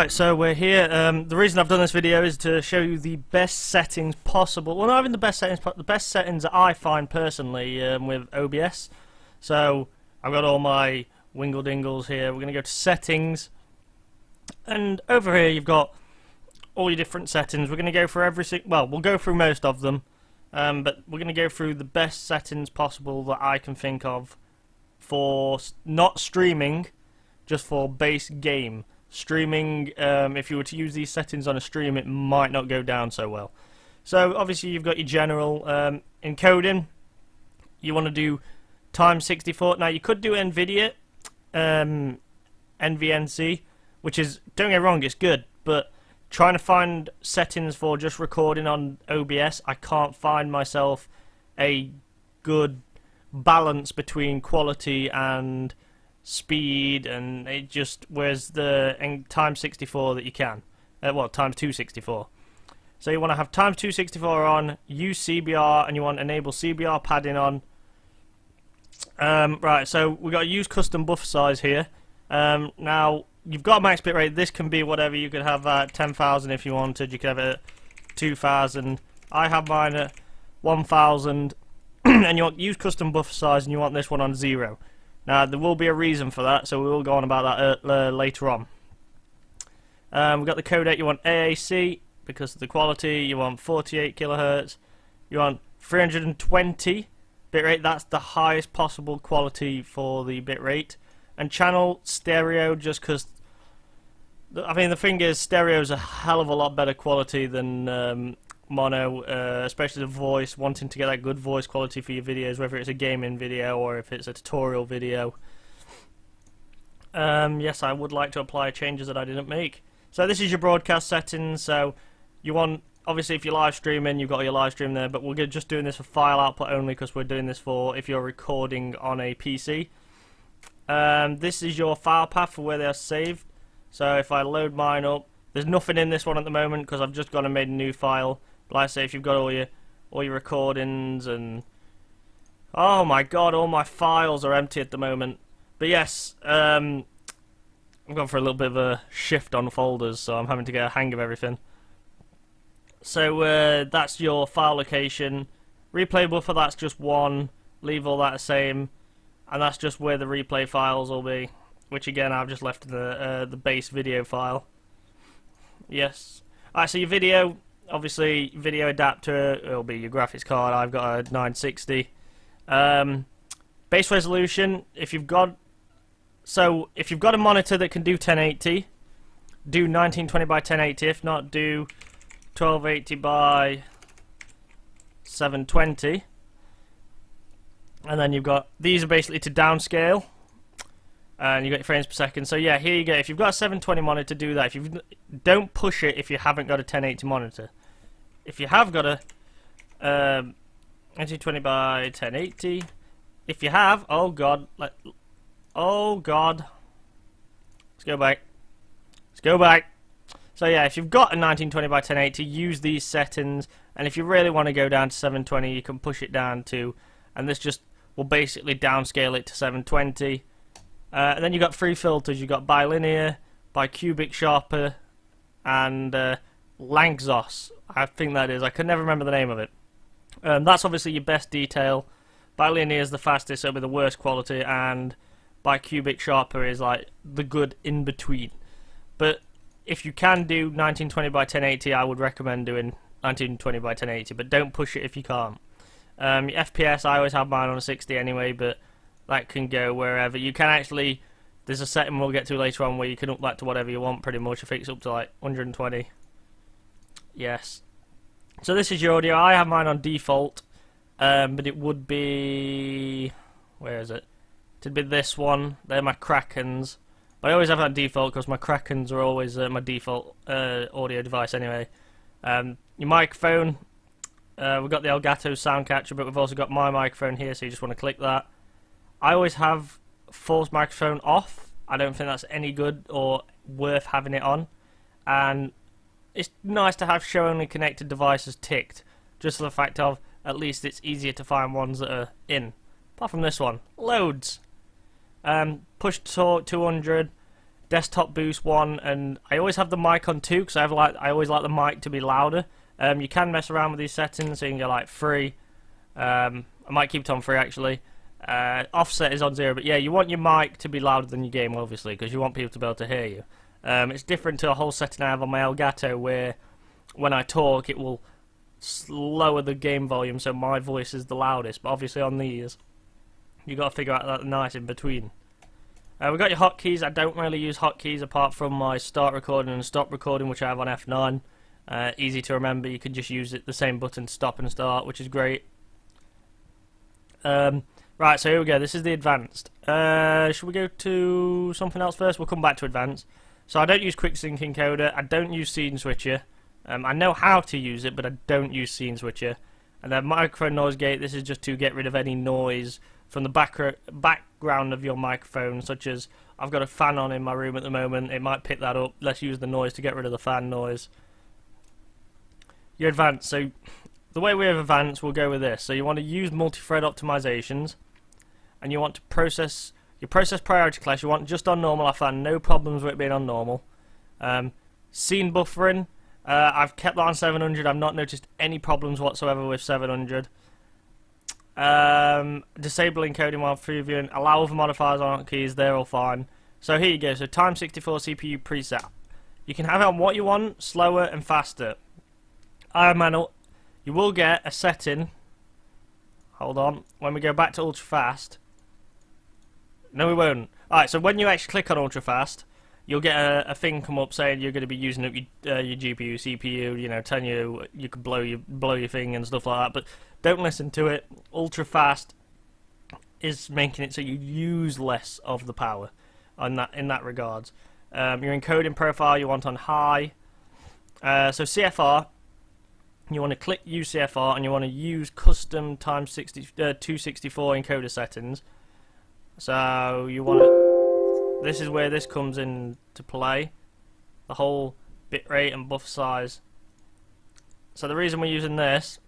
Right, so we're here. The reason I've done this video is to show you the best settings possible. Well, not even the best settings, but the best settings that I find personally with OBS. So I've got all my wingle dingles here. We're going to go to settings, and over here you've got all your different settings. We're going to go through we'll go through most of them, but we're going to go through the best settings possible that I can think of for not streaming, just for base game. Streaming, if you were to use these settings on a stream, it might not go down so well. So obviously you've got your general encoding. You want to do times 64. Now you could do NVIDIA, NVNC, which is, don't get me wrong, it's good, but trying to find settings for just recording on OBS, I can't find myself a good balance between quality and speed, and it just, whereas the times 64 that you can, times 264. So you want to have times 264 on, use CBR, and you want to enable CBR padding on. Right, so we've got to use custom buffer size here. Now you've got max bitrate. This can be whatever. You could have 10,000 if you wanted. You could have it at 2,000. I have mine at 1,000. And you want use custom buffer size, and you want this one on 0. Now there will be a reason for that, so we will go on about that later on. We've got the codec. You want AAC because of the quality. You want 48 kilohertz. You want 320 bitrate. That's the highest possible quality for the bitrate. And channel stereo, just because I mean the thing is, stereo is a hell of a lot better quality than mono, especially the voice, wanting to get that good voice quality for your videos, whether it's a gaming video or if it's a tutorial video. Yes, I would like to apply changes that I didn't make. So this is your broadcast settings. So you want, obviously if you're live streaming, you've got your live stream there, but we're just doing this for file output only because we're doing this for if you're recording on a PC. This is your file path for where they are saved. So if I load mine up, there's nothing in this one at the moment because I've just gone and made a new file. Like I say, if you've got all your recordings, and oh my god, all my files are empty at the moment. But yes, I'm going for a little bit of a shift on folders, so I'm having to get a hang of everything. So that's your file location. Replay buffer, that's just one. Leave all that the same, and that's just where the replay files will be. Which again, I've just left the base video file. Yes. Alright, so your video. Obviously, video adapter, it'll be your graphics card. I've got a 960. Base resolution, if you've got a monitor that can do 1080, do 1920 by 1080. If not, do 1280 by 720. And then you've got, these are basically to downscale. And you got your frames per second. So yeah, here you go. If you've got a 720 monitor, do that. If you don't push it if you haven't got a 1080 monitor. If you have got a 1920 by 1080, if you have, oh god, let's go back. Let's go back. So yeah, if you've got a 1920 by 1080, use these settings. And if you really want to go down to 720, you can push it down to, and this just will basically downscale it to 720. And then you've got three filters. You've got bilinear, bicubic sharper, and Lanczos. I think that is. I can never remember the name of it. That's obviously your best detail. Bilinear is the fastest, so it'll be the worst quality, and bicubic sharper is like the good in between. But if you can do 1920 by 1080, I would recommend doing 1920 by 1080, but don't push it if you can't. Your FPS, I always have mine on a 60 anyway, but that can go wherever. You can actually, there's a setting we'll get to later on where you can up that to whatever you want pretty much. I think it's up to like 120. Yes. So this is your audio. I have mine on default, but it would be, where is it? It'd be this one. They're my Krakens. But I always have that default because my Krakens are always my default audio device anyway. Your microphone, we've got the Elgato sound catcher, but we've also got my microphone here, so you just want to click that. I always have force microphone off. I don't think that's any good or worth having it on. And it's nice to have show only connected devices ticked, just for the fact of at least it's easier to find ones that are in. Apart from this one, loads. Push to 200. desktop boost 1, and I always have the mic on 2 because I always like the mic to be louder. You can mess around with these settings, so you can go like 3. I might keep it on 3 actually. Offset is on 0, but yeah, you want your mic to be louder than your game, obviously, because you want people to be able to hear you. It's different to a whole setting I have on my Elgato, where when I talk it will lower the game volume so my voice is the loudest, but obviously on these you got to figure out that nice in between. We've got your hotkeys. I don't really use hotkeys apart from my start recording and stop recording, which I have on F9. Easy to remember, you can just use the same button to stop and start, which is great. Right, so here we go, this is the advanced. Should we go to something else first? We'll come back to advanced. So I don't use quick sync encoder, I don't use scene switcher. I know how to use it, but I don't use scene switcher. And then microphone noise gate, this is just to get rid of any noise from the background of your microphone, such as I've got a fan on in my room at the moment, it might pick that up. Let's use the noise to get rid of the fan noise. Your advanced, so the way we have advanced, we'll go with this. So you want to use multi-thread optimizations, and you want to process your process priority class. You want just on normal. I found no problems with it being on normal. Scene buffering, I've kept that on 700. I've not noticed any problems whatsoever with 700. Disable encoding while previewing, allow other modifiers on keys, they're all fine. So here you go, so time 64 CPU preset. You can have it on what you want, slower and faster. Manual, you will get a setting, hold on, when we go back to ultra fast. No, we won't. Alright, so when you actually click on ultra fast, you'll get a thing come up saying you're going to be using up your GPU, CPU, you know, telling you you could blow your thing and stuff like that. But don't listen to it. Ultra fast is making it so you use less of the power in that regards. Your encoding profile you want on high. So CFR, you want to click use CFR and you want to use custom times 264 encoder settings. So you want to, this is where this comes into play, the whole bitrate and buffer size. So the reason we're using this,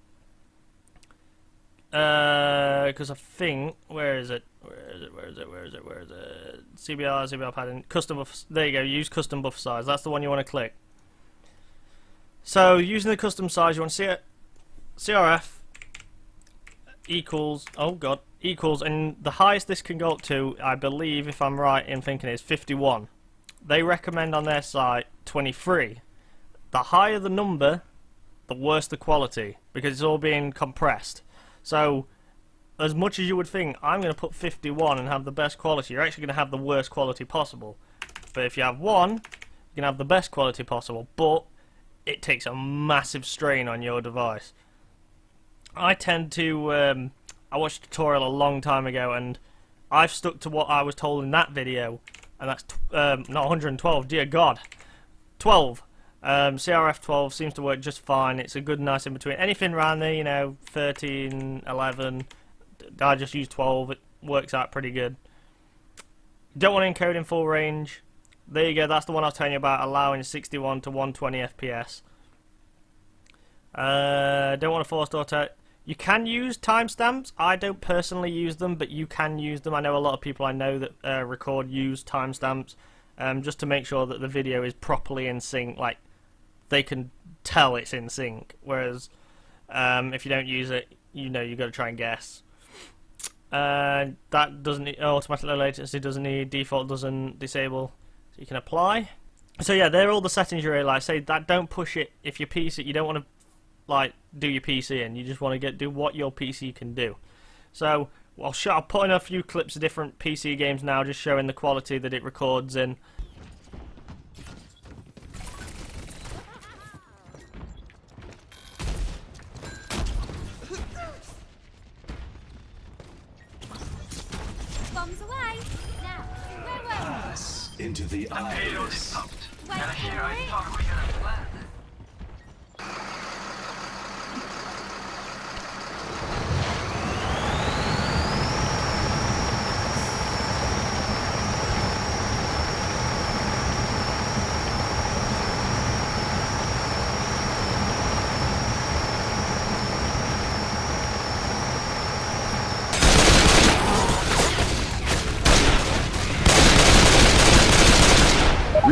because I think, where is it? CBR padding, custom buffer, there you go, use custom buffer size, that's the one you want to click. So using the custom size, you want to see it, CRF equals, oh god, equals, and the highest this can go up to, I believe, if I'm right in thinking, is 51. They recommend on their site 23. The higher the number, the worse the quality, because it's all being compressed. So, as much as you would think, I'm going to put 51 and have the best quality, you're actually going to have the worst quality possible. But if you have 1, you can have the best quality possible, but it takes a massive strain on your device. I tend to, I watched a tutorial a long time ago, and I've stuck to what I was told in that video, and that's not 112, dear God, 12. CRF 12 seems to work just fine. It's a good nice in between. Anything around there, you know, 13, 11, I just use 12. It works out pretty good. Don't want to encode in full range. There you go, that's the one I was telling you about, allowing 61 to 120 FPS. Don't want to force auto. You can use timestamps. I don't personally use them, but you can use them. I know a lot of people I know that record use timestamps, just to make sure that the video is properly in sync, like they can tell it's in sync. Whereas if you don't use it, you know you've got to try and guess. That doesn't need, automatic low latency doesn't need, default doesn't, disable, so you can apply. So yeah, they're all the settings you really like. Say that don't push it if your PC, you don't want to like do your PC in, you just want to do what your PC can do. So I'll put in a few clips of different PC games now, just showing the quality that it records in. Bombs away! Now, where were we? Pass into the iris. Wait for it!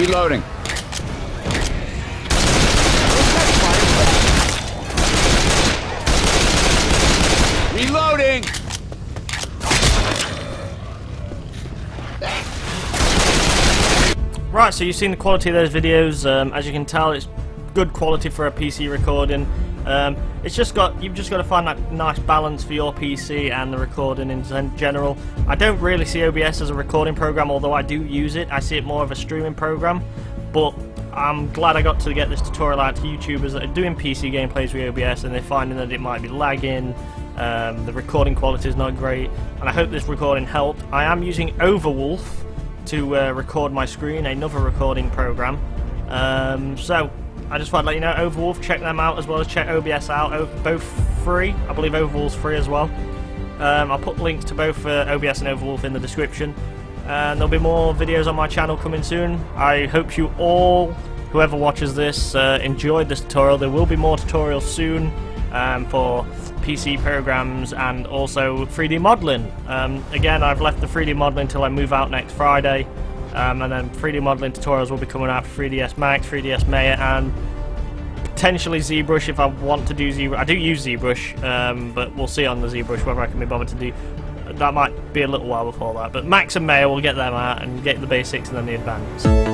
Reloading. Reloading! Right, so you've seen the quality of those videos. As you can tell, it's good quality for a PC recording. You've just got to find that nice balance for your PC and the recording in general. I don't really see OBS as a recording program, although I do use it. I see it more of a streaming program. But I'm glad I got to get this tutorial out to YouTubers that are doing PC gameplays with OBS and they're finding that it might be lagging. The recording quality is not great, and I hope this recording helped. I am using Overwolf to record my screen, another recording program. So I just want to let you know, Overwolf, check them out as well as check OBS out. Both free. I believe Overwolf's free as well. I'll put links to both OBS and Overwolf in the description. And there'll be more videos on my channel coming soon. I hope you all, whoever watches this, enjoyed this tutorial. There will be more tutorials soon for PC programs and also 3D modeling. Again, I've left the 3D modeling until I move out next Friday, and then 3D modeling tutorials will be coming out for 3ds Max, 3ds Maya, and potentially ZBrush if I want to do ZBrush. I do use ZBrush, but we'll see on the ZBrush whether I can be bothered to do. That might be a little while before that, but Max and Maya will get them out and get the basics and then the advanced.